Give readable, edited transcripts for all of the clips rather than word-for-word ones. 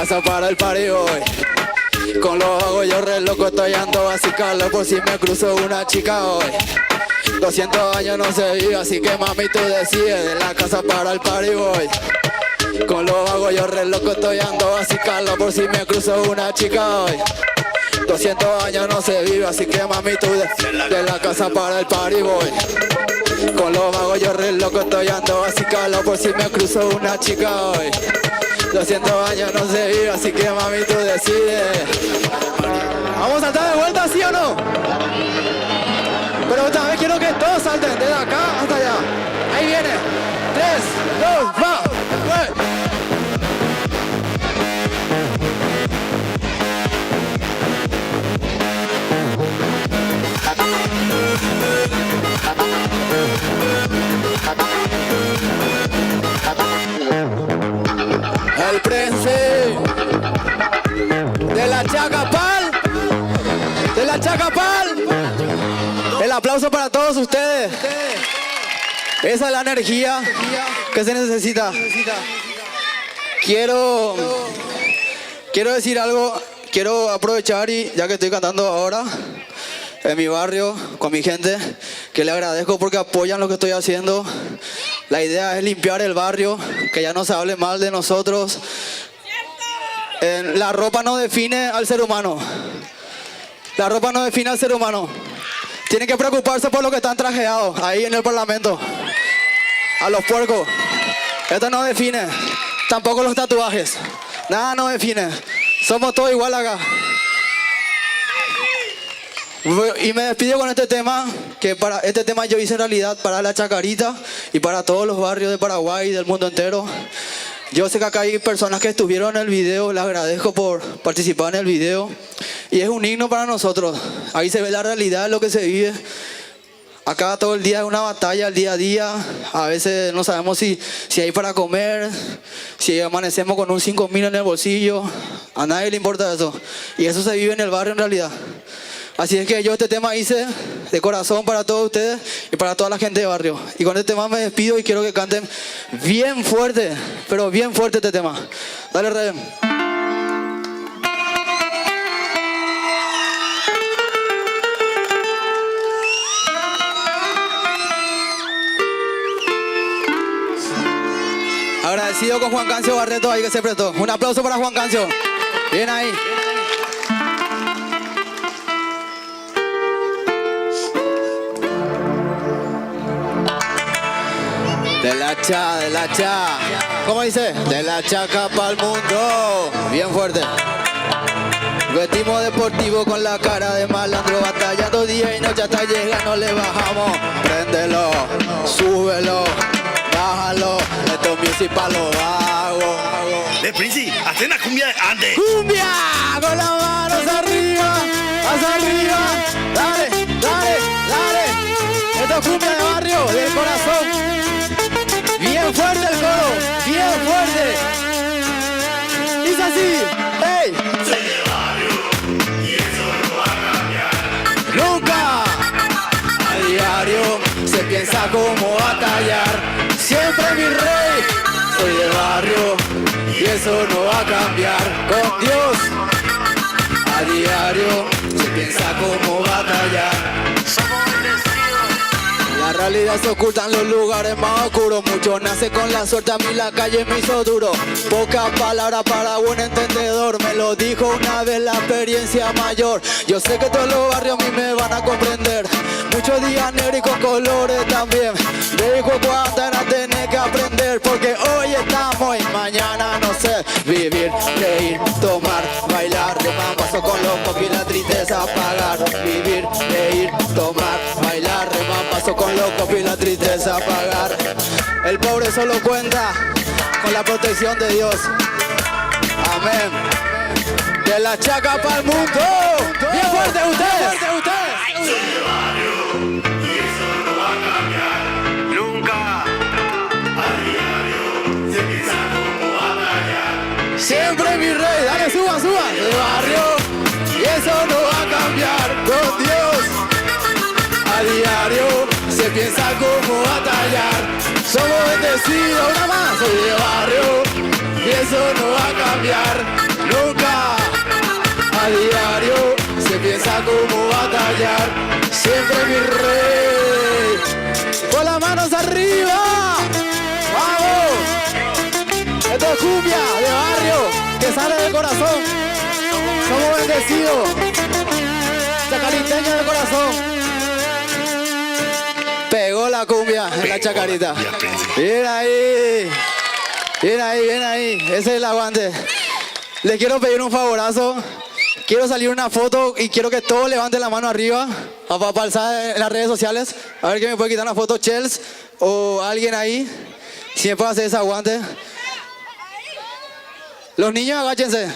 casa para el party voy. Con los hago yo re loco, estoy ando vacilando por si me cruzo una chica hoy. 200 años no se vive, así que mami tú decides. De la casa para el party voy. Con los hago yo re loco, estoy ando vacilando por si me cruzo una chica hoy. 200 años no se vive, así que mami tú de la casa para el party voy. Con los vagos yo re loco, estoy ando vacilando por si me cruzo una chica hoy. 200 años no se vive, así que mami tú decides. ¿Vamos a saltar de vuelta, sí o no? Pero esta vez quiero que todos salten, desde acá hasta allá. Ahí viene. 3, 2, va. El Prince de la Chacapal, de la Chacapal. El aplauso para todos ustedes. Esa es la energía que se necesita. Quiero decir algo, quiero aprovechar y ya que estoy cantando ahora en mi barrio con mi gente, que le agradezco porque apoyan lo que estoy haciendo. La idea es limpiar el barrio, que ya no se hable mal de nosotros. La ropa no define al ser humano. La ropa no define al ser humano. Tienen que preocuparse por los que están trajeados ahí en el Parlamento. A los puercos. Esto no define. Tampoco los tatuajes. Nada nos define. Somos todos igual acá. Y me despido con este tema, que para este tema yo hice en realidad para la Chacarita y para todos los barrios de Paraguay y del mundo entero. Yo sé que acá hay personas que estuvieron en el video, les agradezco por participar en el video. Y es un himno para nosotros, ahí se ve la realidad de lo que se vive. Acá todo el día es una batalla, el día a día. A veces no sabemos si hay para comer, si amanecemos con un 5.000 en el bolsillo. A nadie le importa eso. Y eso se vive en el barrio en realidad. Así es que yo este tema hice de corazón para todos ustedes y para toda la gente de barrio. Y con este tema me despido y quiero que canten bien fuerte, pero bien fuerte este tema. Dale, Rey. Agradecido con Juan Cancio Barreto ahí que se prestó. Un aplauso para Juan Cancio. Bien ahí. De la cha. ¿Cómo dice? De la chaca pa'l mundo. Bien fuerte. Vestimos deportivo con la cara de malandro, batallando día y noche hasta llegar, no le bajamos. Préndelo, súbelo, bájalo. Esto es music pa' los vagos. Prince, haz una cumbia de antes. ¡Cumbia! Con las manos arriba, hacia arriba. Dale, dale, dale. Esto es cumbia de barrio, del corazón. Bien fuerte el coro, bien fuerte. Dice así, ¡hey! Soy de barrio y eso no va a cambiar. Nunca. A diario se piensa cómo batallar. Siempre mi rey. Soy de barrio y eso no va a cambiar. Con Dios. A diario se piensa cómo batallar. Somos bendecidos. La realidad se oculta en los lugares más oscuros. Muchos nacen con la suerte, a mí la calle me hizo duro. Pocas palabras para buen entendedor. Me lo dijo una vez la experiencia mayor. Yo sé que todos los barrios a mí me van a comprender. Muchos días negros y con colores también. De hijo cuántas tenés que aprender. Porque hoy estamos y mañana no sé. Vivir, reír, tomar, bailar. De paso con los copos y la tristeza apagar. Vivir, reír, tomar, bailar. De paso con los copos y la tristeza apagar. El pobre solo cuenta con la protección de Dios. Amén. De la chaca pa'l mundo. Bien fuerte ustedes. Soy de barrio y eso no va a cambiar. Nunca. A diario se piensa cómo batallar. Siempre mi rey. Dale, suba, suba. De barrio y eso no va a cambiar. Con Dios. A diario se piensa cómo batallar. Somos bendecidos, una más. Soy de barrio y eso no va a cambiar. Nunca a diario se piensa cómo batallar. Siempre mi rey. Con las manos arriba. ¡Vamos! Esto es cumbia de barrio que sale del corazón. Somos bendecidos. Chacariteño del corazón. Pegó la cumbia en la chacarita. Bien ahí. Bien ahí, bien ahí. Ese es el aguante. Les quiero pedir un favorazo. Quiero salir una foto y quiero que todos levanten la mano arriba para alzar en las redes sociales. A ver quién me puede quitar una foto, Chels o alguien ahí. Si me puede hacer ese aguante. Los niños, agáchense.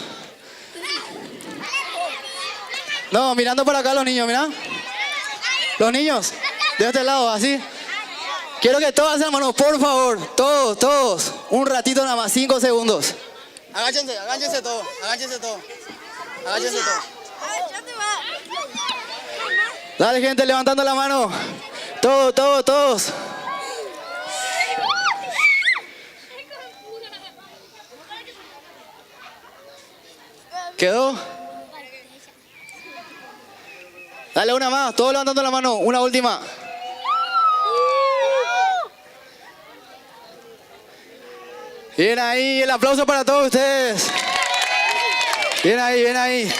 No, mirando para acá los niños, mira. Los niños, de este lado, así. Quiero que todos hacen mano, por favor. Todos, todos. Un ratito nada más, 5 segundos. Agáchense, agáchense todos, agáchense todos. Agáchense todos. Dale, gente, levantando la mano. Todos, todos, todos. ¿Quedó? Dale una más, todos levantando la mano, una última. Bien ahí, el aplauso para todos ustedes. Bien ahí, bien ahí.